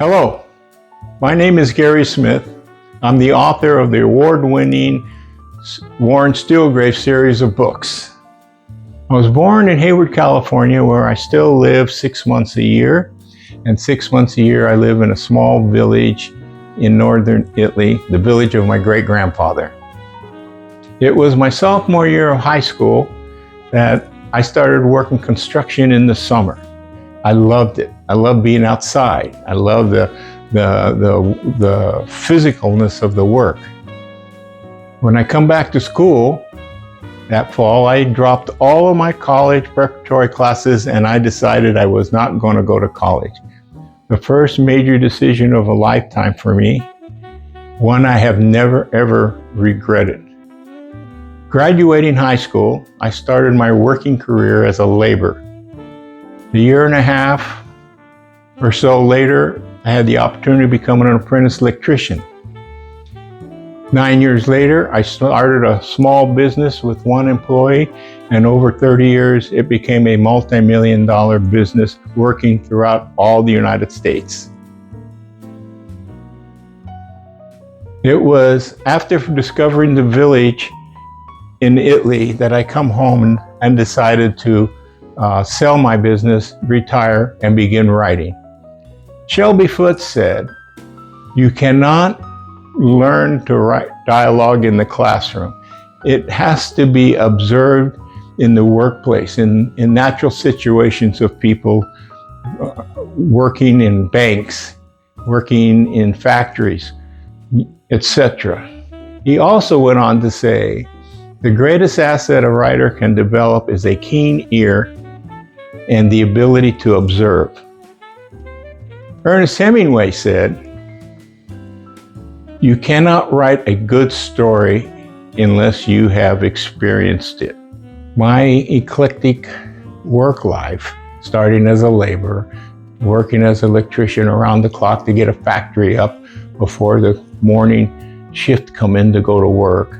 Hello, my name is Gary Smith. I'm the author of the award-winning Warren Steelgrave series of books. I was born in Hayward, California, where I still live 6 months a year. And 6 months a year I live in a small village in northern Italy, the village of my great-grandfather. It was my sophomore year of high school that I started working construction in the summer. I loved it. I loved being outside. I loved the physicalness of the work. When I come back to school that fall, I dropped all of my college preparatory classes and I decided I was not going to go to college. The first major decision of a lifetime for me, one I have never ever regretted. Graduating high school, I started my working career as a laborer. A year and a half or so later, I had the opportunity to become an apprentice electrician. 9 years later, I started a small business with one employee, and over 30 years, it became a multi-million-dollar business working throughout all the United States. It was after discovering the village in Italy that I come home and decided to sell my business, retire, and begin writing. Shelby Foote said, "You cannot learn to write dialogue in the classroom. It has to be observed in the workplace, in natural situations of people working in banks, working in factories, etc." He also went on to say, "The greatest asset a writer can develop is a keen ear and the ability to observe." Ernest Hemingway said, "You cannot write a good story unless you have experienced it." My eclectic work life, starting as a laborer, working as an electrician around the clock to get a factory up before the morning shift come in to go to work,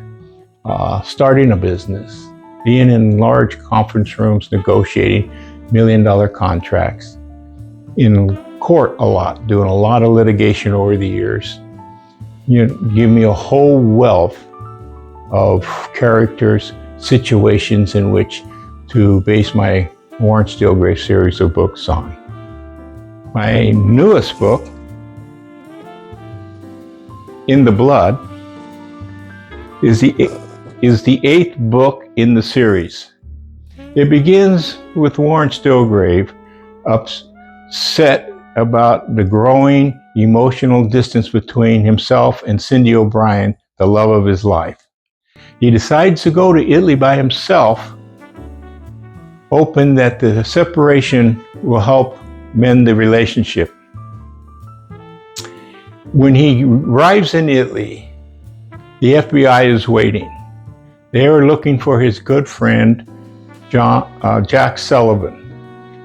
starting a business, being in large conference rooms negotiating million-dollar contracts, in court a lot, doing a lot of litigation over the years. Give me a whole wealth of characters, situations in which to base my Warren Steelgrave series of books on. My newest book, In the Blood, is the eighth book in the series. It begins with Warren Steelgrave upset about the growing emotional distance between himself and Cindy O'Brien, the love of his life. He decides to go to Italy by himself, hoping that the separation will help mend the relationship. When he arrives in Italy, the FBI is waiting. They are looking for his good friend, Jack Sullivan.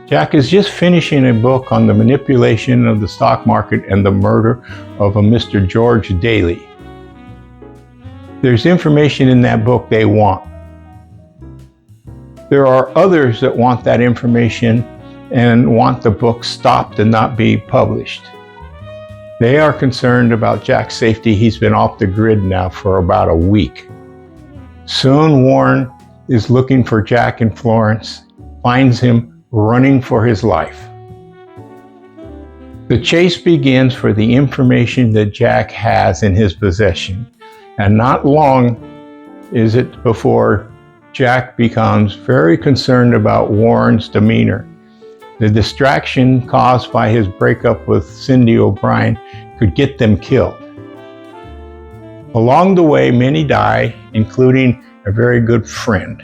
Jack is just finishing a book on the manipulation of the stock market and the murder of a Mr. George Daly. There's information in that book they want. There are others that want that information and want the book stopped and not be published. They are concerned about Jack's safety. He's been off the grid now for about a week. Soon Warren is looking for Jack in Florence, finds him running for his life. The chase begins for the information that Jack has in his possession, and not long is it before Jack becomes very concerned about Warren's demeanor. The distraction caused by his breakup with Cindy O'Brien could get them killed. Along the way, many die, including a very good friend.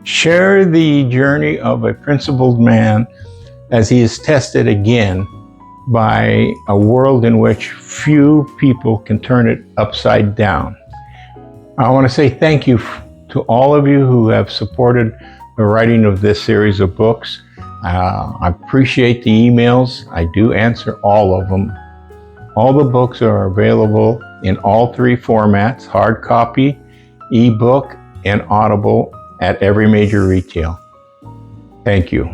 Share the journey of a principled man as he is tested again by a world in which few people can turn it upside down. I want to say thank you to all of you who have supported the writing of this series of books. I appreciate the emails. I do answer all of them. All the books are available in all three formats: hard copy, ebook, and Audible at every major retail. Thank you.